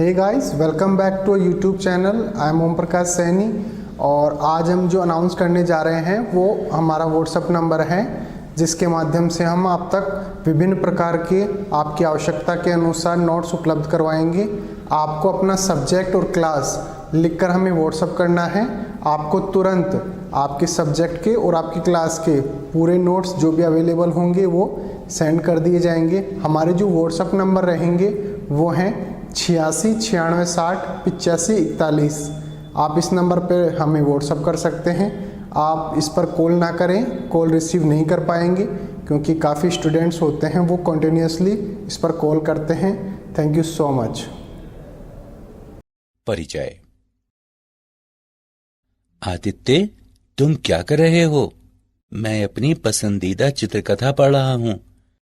Hey guys, welcome back to YouTube channel. I am Om Prakash Saini और आज हम जो अनाउंस करने जा रहे हैं वो हमारा व्हाट्सएप नंबर है, जिसके माध्यम से हम आप तक विभिन्न प्रकार के आपकी आवश्यकता के अनुसार नोट्स उपलब्ध करवाएंगे। आपको अपना सब्जेक्ट और क्लास लिखकर हमें व्हाट्सएप करना है। आपको तुरंत आपके सब्जेक्ट के और आपकी क्लास के पूरे नोट्स जो भी अवेलेबल होंगे वो सेंड कर दिए जाएंगे। हमारे जो व्हाट्सएप नंबर रहेंगे वो हैं 86 96 60 85 41। आप इस नंबर पर हमें व्हाट्सएप कर सकते हैं। आप इस पर कॉल ना करें, कॉल रिसीव नहीं कर पाएंगे क्योंकि काफ़ी स्टूडेंट्स होते हैं वो कंटिन्यूसली इस पर कॉल करते हैं। Thank you so much. परिचय। आदित्य, तुम क्या कर रहे हो? मैं अपनी पसंदीदा चित्रकथा पढ़ रहा हूँ।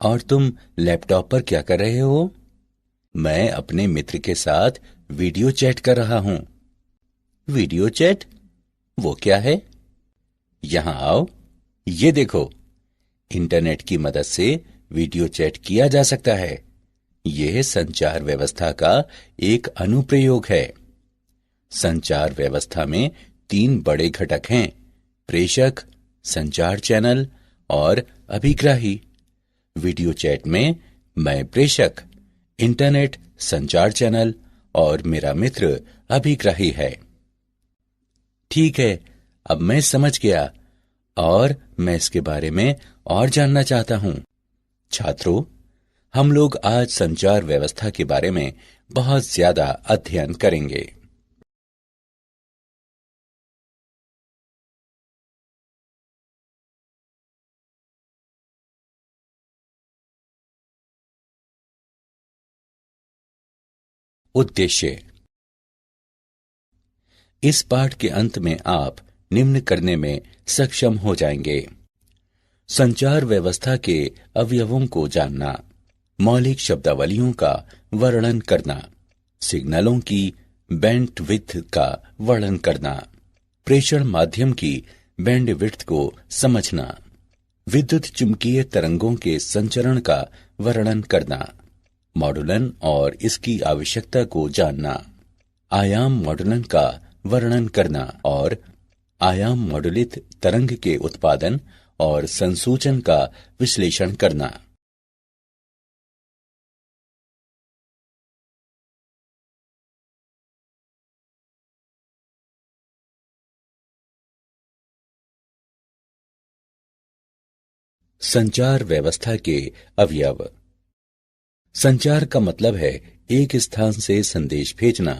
और तुम लैपटॉप पर क्या कर रहे हो? मैं अपने मित्र के साथ वीडियो चैट कर रहा हूँ। Video chat? वो क्या है? यहां आओ, ये देखो। इंटरनेट की मदद से वीडियो चैट किया जा सकता है। यह संचार व्यवस्था का एक अनुप्रयोग है। संचार व्यवस्था में 3 बड़े घटक हैं: प्रेषक, संचार चैनल और अभिग्राही। वीडियो चैट में मैं प्रेषक, इंटरनेट संचार चैनल और मेरा मित्र अभिग्राही है। ठीक है, अब मैं समझ गया और मैं इसके बारे में और जानना चाहता हूं। छात्रों, हम लोग आज संचार व्यवस्था के बारे में बहुत ज्यादा अध्ययन करेंगे। उद्देश्य। इस पाठ के अंत में आप निम्न करने में सक्षम हो जाएंगे: संचार व्यवस्था के अवयवों को जानना, मौलिक शब्दावलियों का वर्णन करना, सिग्नलों की बैंडविड्थ का वर्णन करना, प्रेषण माध्यम की बैंडविड्थ को समझना, विद्युत चुंबकीय तरंगों के संचरण का वर्णन करना, मॉडुलन और इसकी आवश्यकता को जानना, आयाम मॉडुलन का वर्णन करना और आयाम मॉडुलित तरंग के उत्पादन और संसूचन का विश्लेषण करना। संचार व्यवस्था के अवयव। संचार का मतलब है एक स्थान से संदेश भेजना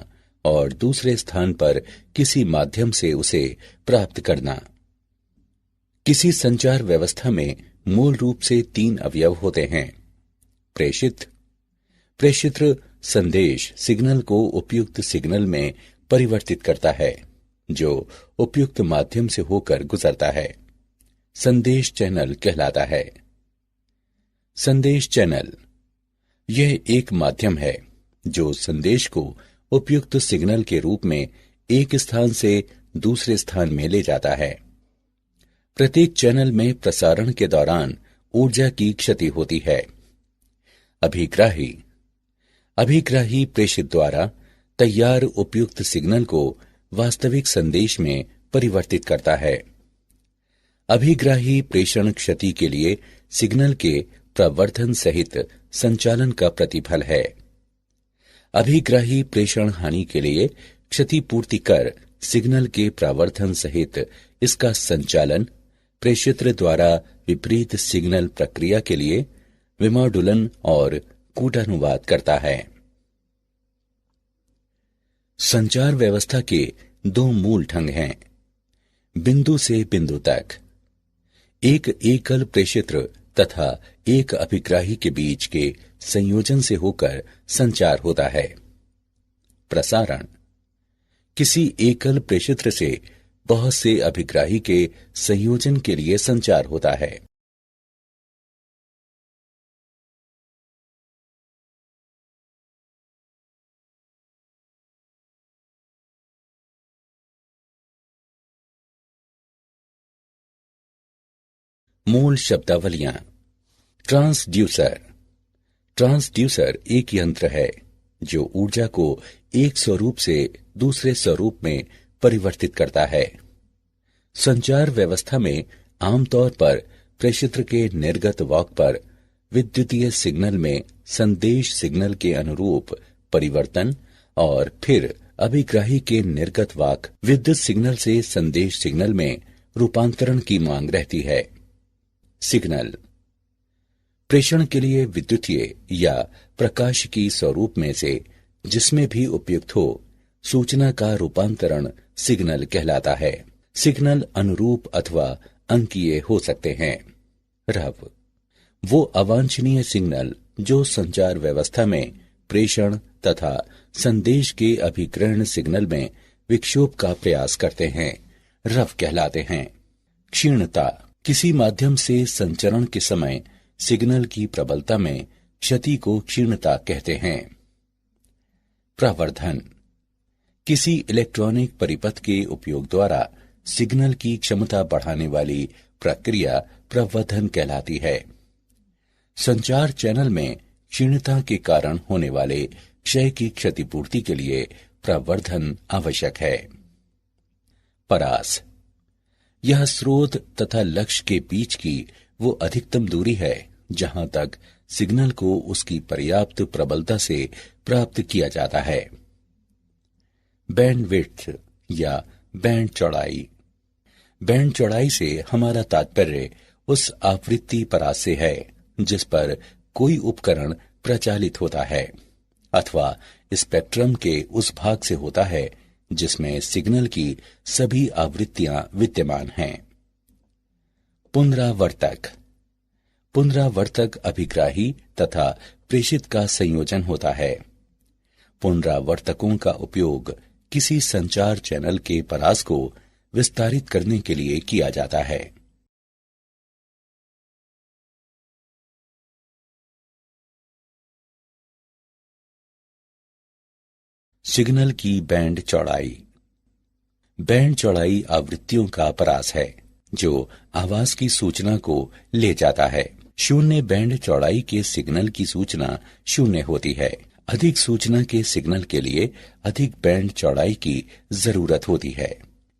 और दूसरे स्थान पर किसी माध्यम से उसे प्राप्त करना। किसी संचार व्यवस्था में मूल रूप से 3 अवयव होते हैं: प्रेषित। प्रेषित्र संदेश सिग्नल को उपयुक्त सिग्नल में परिवर्तित करता है जो उपयुक्त माध्यम से होकर गुजरता है। संदेश चैनल कहलाता है। संदेश चैनल यह एक माध्यम है जो संदेश को उपयुक्त सिग्नल के रूप में एक स्थान से दूसरे स्थान में ले जाता है। प्रत्येक चैनल में प्रसारण के दौरान ऊर्जा की क्षति होती है। अभिग्राही। अभिग्राही प्रेषित द्वारा तैयार उपयुक्त सिग्नल को वास्तविक संदेश में परिवर्तित करता है। अभिग्राही प्रेषण क्षति के लिए सिग्नल के प्रवर्धन सहित संचालन का प्रतिफल है। अभिग्राही प्रेषण हानि के लिए क्षतिपूर्ति कर सिग्नल के प्रावर्धन सहित इसका संचालन प्रेषित्र द्वारा विपरीत सिग्नल प्रक्रिया के लिए विमॉडुलन और कूटानुवाद करता है। संचार व्यवस्था के 2 मूल ढंग हैं: बिंदु से बिंदु तक। एक एकल प्रेषित्र तथा एक अभिग्राही के बीच के संयोजन से होकर संचार होता है। प्रसारण। किसी एकल प्रेषित्र से बहुत से अभिग्राही के संयोजन के लिए संचार होता है। मूल शब्दावलियां। ट्रांसड्यूसर। ट्रांसड्यूसर एक यंत्र है जो ऊर्जा को एक स्वरूप से दूसरे स्वरूप में परिवर्तित करता है। संचार व्यवस्था में आमतौर पर प्रेषित्र के निर्गत वाक पर विद्युतीय सिग्नल में संदेश सिग्नल के अनुरूप परिवर्तन और फिर अभिग्राही के निर्गत वाक विद्युत सिग्नल से संदेश सिग्नल में रूपांतरण की मांग रहती है। सिग्नल प्रेषण के लिए विद्युतीय या प्रकाश की स्वरूप में से जिसमें भी उपयुक्त हो सूचना का रूपांतरण सिग्नल कहलाता है। सिग्नल अनुरूप अथवा अंकीय हो सकते हैं। रव वो अवांछनीय सिग्नल जो संचार व्यवस्था में प्रेषण तथा संदेश के अभिग्रहण सिग्नल में विक्षोभ का प्रयास करते हैं, रव कहलाते हैं। क्षीणता किसी माध्यम से संचरण के समय सिग्नल की प्रबलता में क्षति को क्षीणता कहते हैं। प्रवर्धन किसी इलेक्ट्रॉनिक परिपथ के उपयोग द्वारा सिग्नल की क्षमता बढ़ाने वाली प्रक्रिया प्रवर्धन कहलाती है। संचार चैनल में क्षीणता के कारण होने वाले क्षय की क्षतिपूर्ति के लिए प्रवर्धन आवश्यक है। परास यह स्रोत तथा लक्ष्य के बीच की वो अधिकतम दूरी है जहां तक सिग्नल को उसकी पर्याप्त प्रबलता से प्राप्त किया जाता है। बैंडविड्थ या बैंड चौड़ाई। बैंड चौड़ाई से हमारा तात्पर्य उस आवृत्ति परास से है जिस पर कोई उपकरण प्रचालित होता है अथवा स्पेक्ट्रम के उस भाग से होता है जिसमें सिग्नल की सभी आवृत्तियां विद्यमान हैं। पुनरावर्तक पुनरावर्तक अभिग्राही तथा प्रेषित का संयोजन होता है। पुनरावर्तकों का उपयोग किसी संचार चैनल के परास को विस्तारित करने के लिए किया जाता है। सिग्नल की बैंड चौड़ाई। बैंड चौड़ाई आवृत्तियों का परास है जो आवाज की सूचना को ले जाता है। शून्य बैंड चौड़ाई के सिग्नल की सूचना शून्य होती है। अधिक सूचना के सिग्नल के लिए अधिक बैंड चौड़ाई की जरूरत होती है।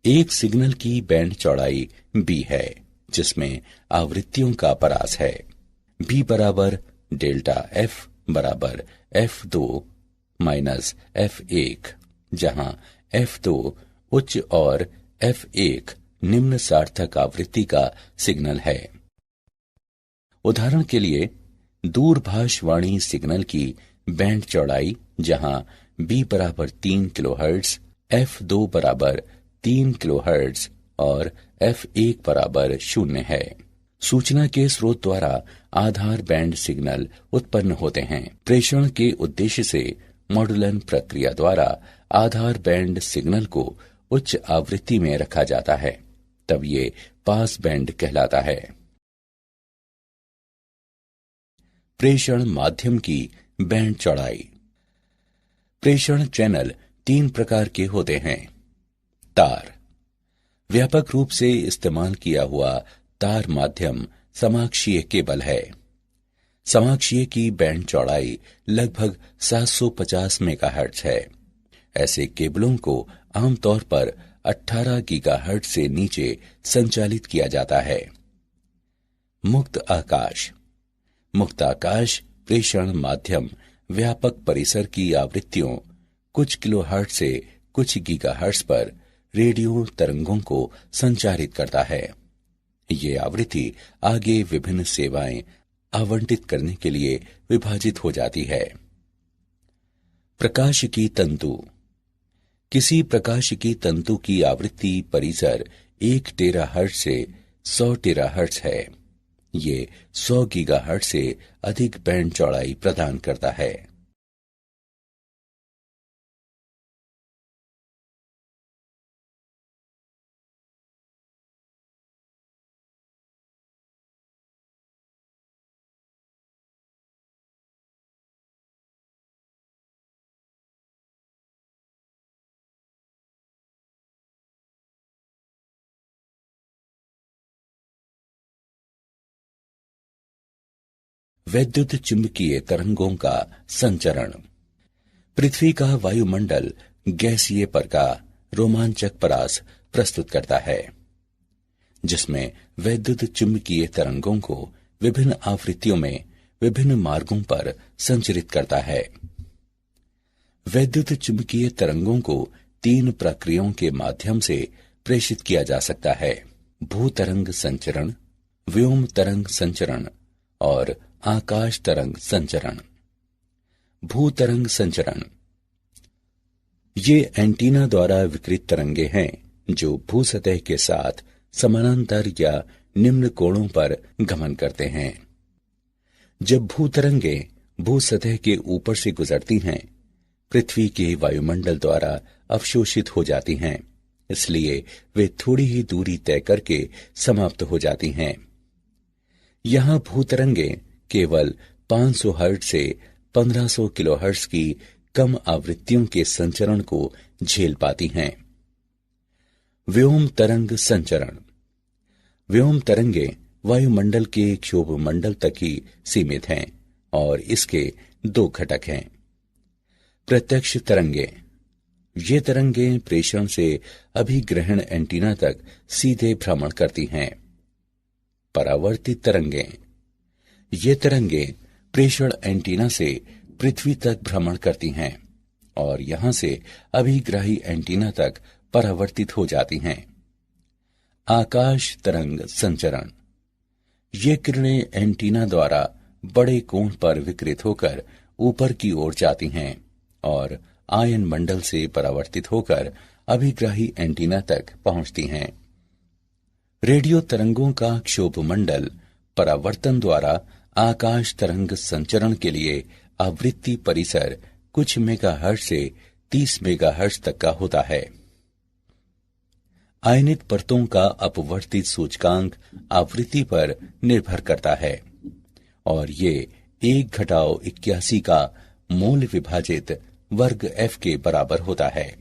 एक सिग्नल की बैंड चौड़ाई बी है जिसमें आवृत्तियों का परास है। बी बराबर डेल्टा एफ बराबर F2 माइनस F1, जहां F2 उच्च और F1 निम्न सार्थक आवृत्ति का सिग्नल है। उदाहरण के लिए दूरभाषवाणी सिग्नल की बैंड चौड़ाई जहां B बराबर 3 किलोहर्ट्ज, F2 बराबर 3 किलोहर्ट्ज और F1 बराबर 0 है। सूचना के स्रोत द्वारा आधार बैंड सिग्नल उत्पन्न होते हैं। प्रेषण के उद्देश्य से मॉड्यूलन प्रक्रिया द्वारा आधार बैंड सिग्नल को उच्च आवृत्ति में रखा जाता है, तब ये पास बैंड कहलाता है। प्रेषण माध्यम की बैंड चौड़ाई। प्रेषण चैनल 3 प्रकार के होते हैं। तार व्यापक रूप से इस्तेमाल किया हुआ तार माध्यम समाक्षीय केबल है। समाक्षीय की बैंड चौड़ाई लगभग 750 मेगाहर्ट्ज है। ऐसे केबलों को आमतौर पर 18 गीगाहर्ट्ज से नीचे संचालित किया जाता है। मुक्त आकाश। मुक्त आकाश प्रेषण माध्यम व्यापक परिसर की आवृत्तियों कुछ किलोहर्ट्ज से कुछ गीगाहर्ट्ज पर रेडियो तरंगों को संचारित करता है। ये आवृत्ति आगे विभिन्न सेवाएं आवंटित करने के लिए विभाजित हो जाती है। प्रकाश की तंतु। किसी प्रकाश की तंतु की आवृत्ति परिसर 1 टेराहर्ट्ज से 100 टेराहर्ट्ज है। ये 100 गीगाहर्ट्ज से अधिक बैंड चौड़ाई प्रदान करता है। वैद्युत चुंबकीय तरंगों का संचरण। पृथ्वी का वायुमंडल गैसीय पर का रोमांचक परास प्रस्तुत करता है, जिसमें वैद्युत चुंबकीय तरंगों को विभिन्न आवृत्तियों में विभिन्न मार्गों पर संचरित करता है। वैद्युत चुंबकीय तरंगों को 3 प्रक्रियाओं के माध्यम से प्रेषित किया जा सकता है: भूतरंग संचरण, व्योम तरंग संचरण और आकाश तरंग संचरण। भूतरंग संचरण ये एंटीना द्वारा विकिरित तरंगे हैं जो भूसतह के साथ समानांतर या निम्न कोणों पर गमन करते हैं। जब भूतरंगे भूसतह के ऊपर से गुजरती हैं, पृथ्वी के वायुमंडल द्वारा अवशोषित हो जाती हैं, इसलिए वे थोड़ी ही दूरी तय करके समाप्त हो जाती हैं। यहां भूतरंगे केवल 500 हर्ट्ज से 1500 किलोहर्ट्ज की कम आवृत्तियों के संचरण को झेल पाती हैं। व्योम तरंग संचरण। व्योम तरंगे वायुमंडल के क्षोभ मंडल तक ही सीमित हैं और इसके 2 घटक हैं। प्रत्यक्ष तरंगे। ये तरंगे प्रेषण से अभिग्रहण एंटीना तक सीधे भ्रमण करती हैं। परावर्तित तरंगे। ये तरंगे प्रेषण एंटीना से पृथ्वी तक भ्रमण करती हैं और यहां से अभिग्राही एंटीना तक परावर्तित हो जाती हैं। आकाश तरंग संचरण। ये किरणें एंटीना द्वारा बड़े कोण पर विकिरित होकर ऊपर की ओर जाती हैं और आयन मंडल से परावर्तित होकर अभिग्राही एंटीना तक पहुंचती हैं। रेडियो तरंगों का क्षोभ मंडल परावर्तन द्वारा आकाश तरंग संचरण के लिए आवृत्ति परिसर कुछ मेगाहर्ट्ज से 30 मेगाहर्ट्ज तक का होता है। आयनित परतों का अपवर्तित सूचकांक आवृत्ति पर निर्भर करता है और ये 1-81 का मूल विभाजित वर्ग F के बराबर होता है।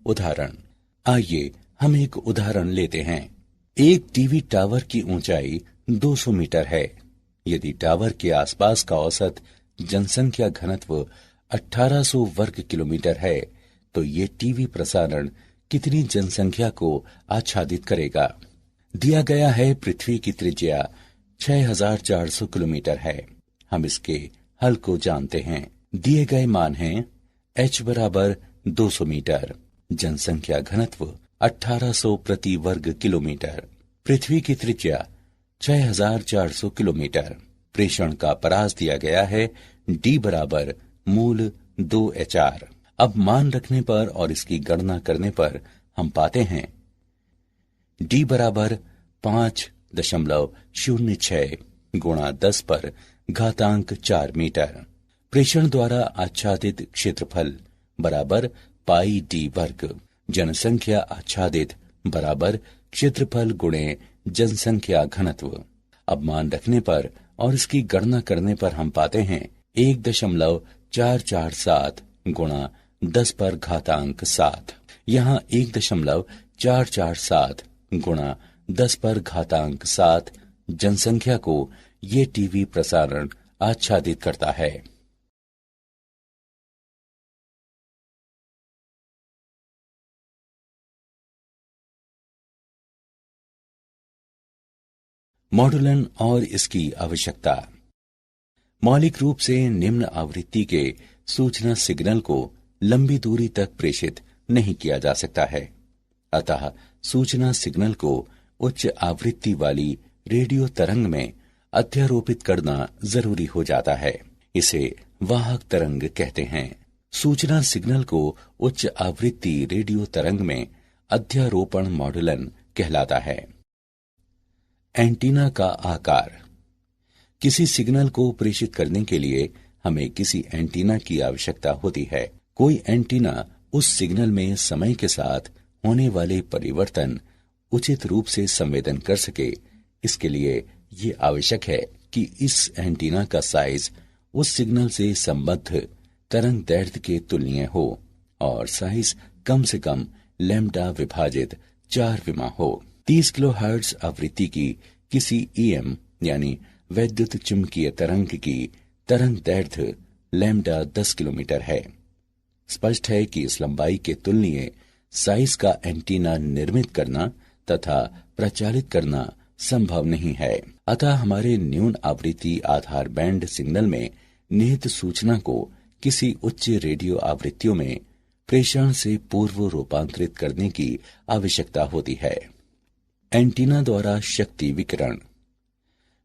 उदाहरण। आइए हम एक उदाहरण लेते हैं। एक टीवी टावर की ऊंचाई 200 मीटर है। यदि टावर के आसपास का औसत जनसंख्या घनत्व 1800 वर्ग किलोमीटर है, तो ये टीवी प्रसारण कितनी जनसंख्या को आच्छादित करेगा? दिया गया है पृथ्वी की त्रिज्या 6400 किलोमीटर है। हम इसके हल को जानते हैं। दिए गए मान हैं h बराबर 200 मीटर, जनसंख्या घनत्व 1800 प्रति वर्ग किलोमीटर, पृथ्वी की त्रिज्या 6400 किलोमीटर। प्रेषण का परास दिया गया है d बराबर मूल 2HR। अब मान रखने पर और इसकी गणना करने पर हम पाते हैं d बराबर 5.06 गुणा 10 पर घातांक 4 मीटर। प्रेषण द्वारा आच्छादित क्षेत्रफल बराबर पाई d वर्ग। जनसंख्या आच्छादित बराबर क्षेत्रफल गुणे जनसंख्या घनत्व। अब मान रखने पर और इसकी गणना करने पर हम पाते हैं 1.447 गुणा 10 पर घातांक 7। यहाँ 1.447 गुणा 10 पर घातांक 7 जनसंख्या को ये टीवी प्रसारण आच्छादित करता है। मॉड्यूलन और इसकी आवश्यकता। मौलिक रूप से निम्न आवृत्ति के सूचना सिग्नल को लंबी दूरी तक प्रेषित नहीं किया जा सकता है, अतः सूचना सिग्नल को उच्च आवृत्ति वाली रेडियो तरंग में अध्यारोपित करना जरूरी हो जाता है। इसे वाहक तरंग कहते हैं। सूचना सिग्नल को उच्च आवृत्ति रेडियो तरंग में अध्यारोपण मॉड्यूलन कहलाता है। एंटीना का आकार। किसी सिग्नल को प्रेषित करने के लिए हमें किसी एंटीना की आवश्यकता होती है। कोई एंटीना उस सिग्नल में समय के साथ होने वाले परिवर्तन उचित रूप से संवेदन कर सके। इसके लिए ये आवश्यक है कि इस एंटीना का साइज उस सिग्नल से संबद्ध तरंग दैर्ध्य के तुलनीय हो और साइज कम से कम लैम्ब्डा विभाजित 4 विमा हो। 30 किलोहर्ट्ज आवृत्ति की किसी EM यानी वैद्युत चुम्बकीय तरंग की तरंग दैर्ध्य लैम्डा 10 किलोमीटर है। स्पष्ट है कि इस लंबाई के तुलनीय साइज का एंटीना निर्मित करना तथा प्रचालित करना संभव नहीं है। अतः हमारे न्यून आवृत्ति आधार बैंड सिग्नल में निहित सूचना को किसी उच्च रेडियो आवृत्तियों में प्रेषण से पूर्व रूपांतरित करने की आवश्यकता होती है। एंटीना द्वारा शक्ति विकिरण।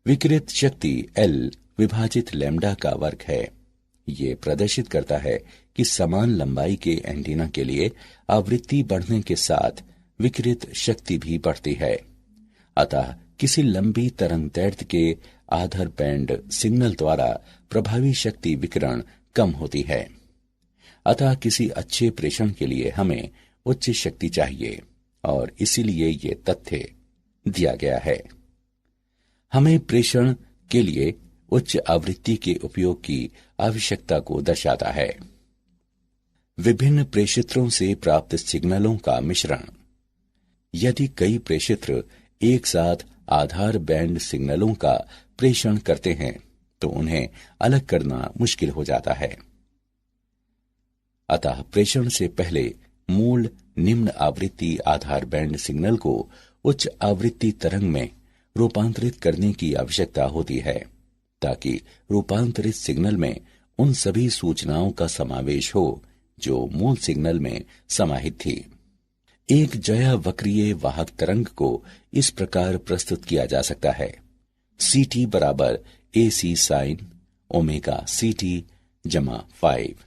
विकिरित शक्ति L विभाजित लैम्डा का वर्ग है। ये प्रदर्शित करता है कि समान लंबाई के एंटीना के लिए आवृत्ति बढ़ने के साथ विकिरित शक्ति भी बढ़ती है। अतः किसी लंबी तरंग दैर्ध्य के आधार बैंड सिग्नल द्वारा प्रभावी शक्ति विकिरण कम होती है। अतः किसी अच्छे प्रेषण के लिए हमें उच्च शक्ति चाहिए और इसीलिए ये तथ्य दिया गया है। हमें प्रेषण के लिए उच्च आवृत्ति के उपयोग की आवश्यकता को दर्शाता है। विभिन्न प्रेषित्रों से प्राप्त सिग्नलों का मिश्रण। यदि कई प्रेषित्र एक साथ आधार बैंड सिग्नलों का प्रेषण करते हैं तो उन्हें अलग करना मुश्किल हो जाता है। अतः प्रेषण से पहले मूल निम्न आवृत्ति आधार बैंड सिग्नल को उच्च आवृत्ति तरंग में रूपांतरित करने की आवश्यकता होती है, ताकि रूपांतरित सिग्नल में उन सभी सूचनाओं का समावेश हो जो मूल सिग्नल में समाहित थी। एक ज्या वक्रीय वाहक तरंग को इस प्रकार प्रस्तुत किया जा सकता है। CT बराबर AC साइन ओमेगा CT जमा 5।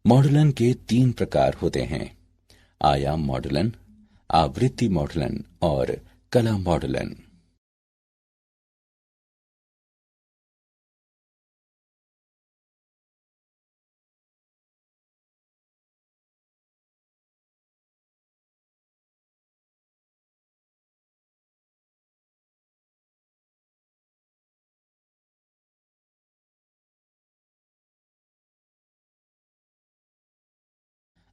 मॉडुलन के 3 प्रकार होते हैं: आयाम मॉडुलन, आवृत्ति मॉडुलन और कला मॉडुलन।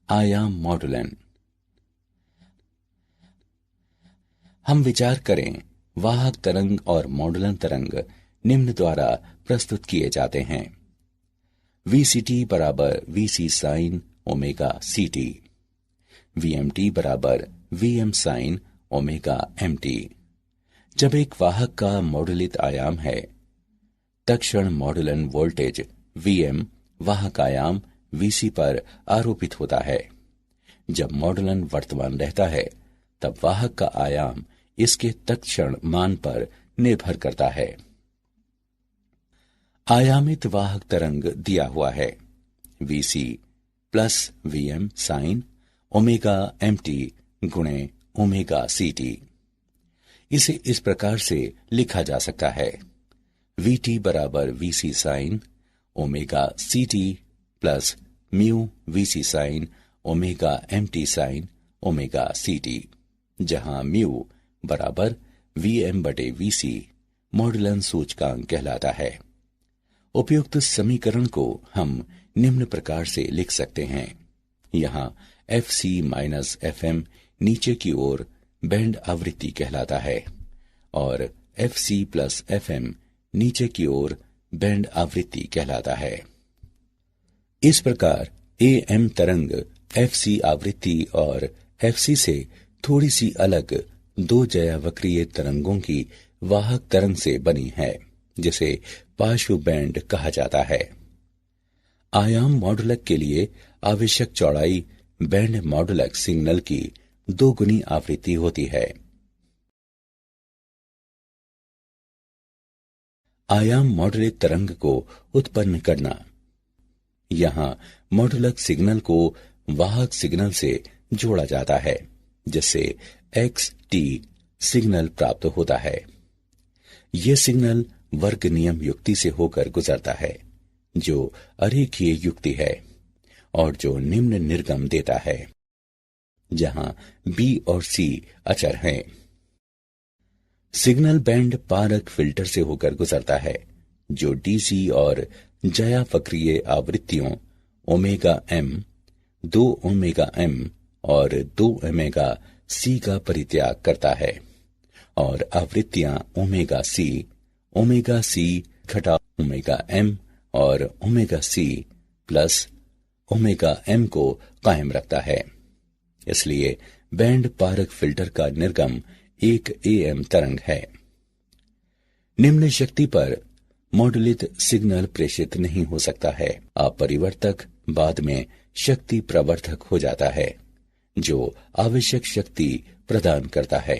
आयाम मॉडुलन। हम विचार करें, वाहक तरंग और मॉडुलन तरंग निम्न द्वारा प्रस्तुत किए जाते हैं: VCT बराबर VC sine omega CT, VMT बराबर VM साइन ओमेगा MT। जब एक वाहक का मॉडुलित आयाम है, तत्क्षण मॉडुलन वोल्टेज VM वाहक आयाम VC पर आरोपित होता है। जब मॉडुलन वर्तमान रहता है, तब वाहक का आयाम इसके तत्क्षण मान पर निर्भर करता है। आयामित वाहक तरंग दिया हुआ है: VC plus VM sine omega MT गुणे ओमेगा CT। इसे इस प्रकार से लिखा जा सकता है: VT बराबर VC sine omega CT plus mu VC sine omega MT sine omega CT, जहां म्यू बराबर VM बटे VC मॉडुलन सूचकांक कहलाता है। उपयुक्त समीकरण को हम निम्न प्रकार से लिख सकते हैं: यहाँ FC माइनस FM नीचे की ओर बैंड आवृत्ति कहलाता है और FC प्लस FM नीचे की ओर बैंड आवृत्ति कहलाता है। इस प्रकार AM तरंग FC आवृत्ति और FC से थोड़ी सी अलग 2 ज्या वक्रीय तरंगों की वाहक तरंग से बनी है, जिसे पार्श्व बैंड कहा जाता है। आयाम मॉडुलक के लिए आवश्यक चौड़ाई बैंड मॉडुलक सिग्नल की 2 गुनी आवृत्ति होती है। आयाम मॉडुलित तरंग को उत्पन्न करना। यहाँ मॉडुलक सिग्नल को वाहक सिग्नल से जोड़ा जाता है, जिससे XT सिग्नल प्राप्त होता है। यह सिग्नल वर्ग नियम युक्ति से होकर गुजरता है, जो अरेखीय युक्ति है और जो निम्न निर्गम देता है, जहां B और C अचर हैं। सिग्नल बैंड पारक फिल्टर से होकर गुजरता है, जो DC और ज्या वक्रीय आवृत्तियों ओमेगा M, 2 ओमेगा M और 2 ओमेगा C का परित्याग करता है और आवृत्तियां ओमेगा C घटा ओमेगा एम और omega C plus omega M को कायम रखता है। इसलिए बैंड पारक फिल्टर का निर्गम एक एएम तरंग है। निम्न शक्ति पर मॉड्यूलेट सिग्नल प्रेषित नहीं हो सकता है। अपरिवर्तक बाद में शक्ति प्रवर्धक हो जाता है जो आवश्यक शक्ति प्रदान करता है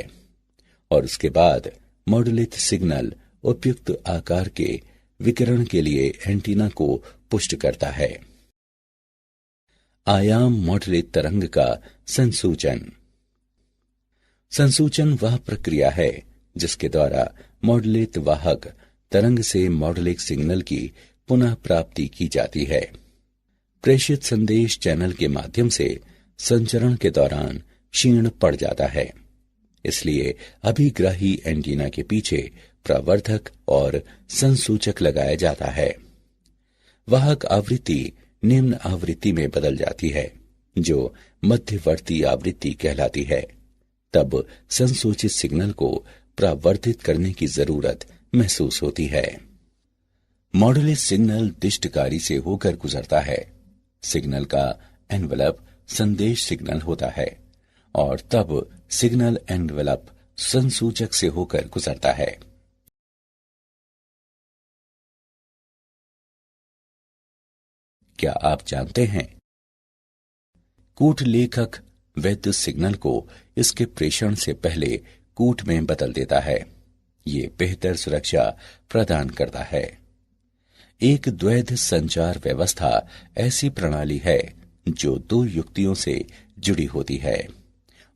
और उसके बाद मॉड्यूलेट सिग्नल उपयुक्त आकार के विकिरण के लिए एंटीना को पुष्ट करता है। आयाम मॉड्यूलेट तरंग का संसूचन। संसूचन वह प्रक्रिया है जिसके द्वारा मॉड्यूलेट वाहक तरंग से मॉड्यूलेट सिग्नल की पुनः प्राप्ति की जाती है। प्रेषित संदेश चैनल के माध्यम से संचरण के दौरान क्षीण पड़ जाता है। इसलिए अभिग्राही एंटीना के पीछे प्रवर्धक और संसूचक लगाया जाता है। वाहक आवृत्ति निम्न आवृत्ति में बदल जाती है जो मध्यवर्ती आवृत्ति कहलाती है। तब संसूचित सिग्नल को प्रवर्धित करने की जरूरत महसूस होती है। मॉड्यूलेट सिग्नल दिष्टकारी से होकर गुजरता है। सिग्नल का एनवेलप संदेश सिग्नल होता है और तब सिग्नल एनवेलप संसूचक से होकर गुजरता है। क्या आप जानते हैं कूट लेखक वैद्युत सिग्नल को इसके प्रेषण से पहले कूट में बदल देता है। ये बेहतर सुरक्षा प्रदान करता है। एक द्वैध संचार व्यवस्था ऐसी प्रणाली है जो दो युक्तियों से जुड़ी होती है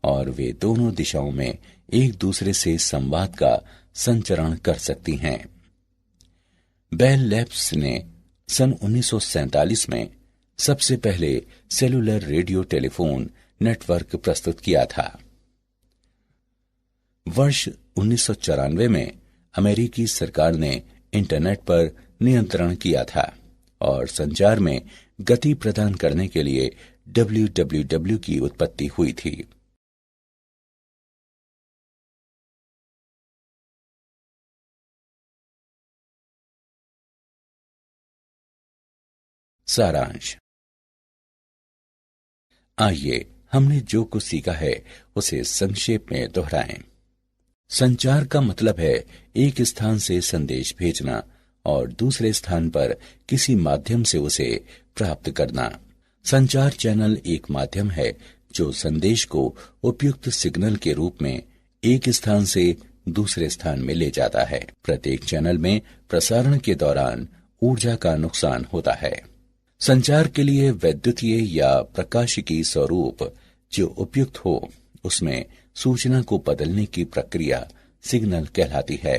और वे दोनों दिशाओं में एक दूसरे से संवाद का संचरण कर सकती हैं। बेल लैब्स ने सन 1947 में सबसे पहले सेलुलर रेडियो टेलीफोन नेटवर्क प्रस्तुत किया था। वर्ष 1994 में अमेरिकी सरकार ने इंटरनेट पर नियंत्रण किया था और संचार में गति प्रदान करने के लिए WWW की उत्पत्ति हुई थी। सारांश। आइए हमने जो कुछ सीखा है उसे संक्षेप में दोहराएं। संचार का मतलब है एक स्थान से संदेश भेजना और दूसरे स्थान पर किसी माध्यम से उसे प्राप्त करना। संचार चैनल एक माध्यम है जो संदेश को उपयुक्त सिग्नल के रूप में एक स्थान से दूसरे स्थान में ले जाता है। प्रत्येक चैनल में प्रसारण के दौरान ऊर्जा का नुकसान होता है। संचार के लिए वैद्युतीय या प्रकाशिकी स्वरूप जो उपयुक्त हो उसमें सूचना को बदलने की प्रक्रिया सिग्नल कहलाती है।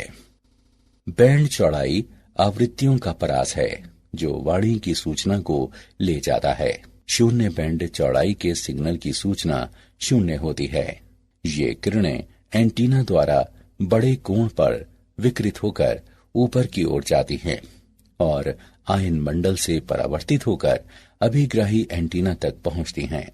बैंड चौड़ाई आवृत्तियों का परास है जो वाणी की सूचना को ले जाता है। शून्य बैंड चौड़ाई के सिग्नल की सूचना शून्य होती है। ये किरणें एंटीना द्वारा बड़े कोण पर विकृत होकर ऊपर की ओर जाती हैं और आयन मंडल से परावर्तित होकर अभिग्राही एंटीना तक पहुंचती हैं।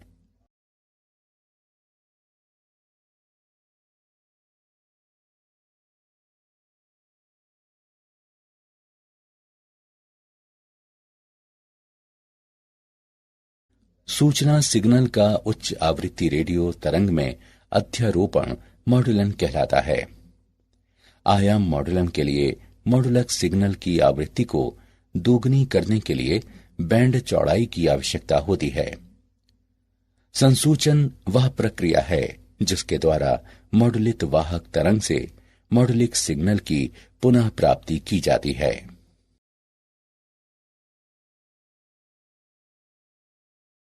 सूचना सिग्नल का उच्च आवृत्ति रेडियो तरंग में अध्यारोपण मॉड्यूलन कहलाता है। आयाम मॉड्यूलन के लिए मॉड्यूलक सिग्नल की आवृत्ति को दोगुनी करने के लिए बैंड चौड़ाई की आवश्यकता होती है। संसूचन वह प्रक्रिया है जिसके द्वारा मॉड्यूलित वाहक तरंग से मॉड्यूलिक सिग्नल की पुनः प्राप्ति की जाती है।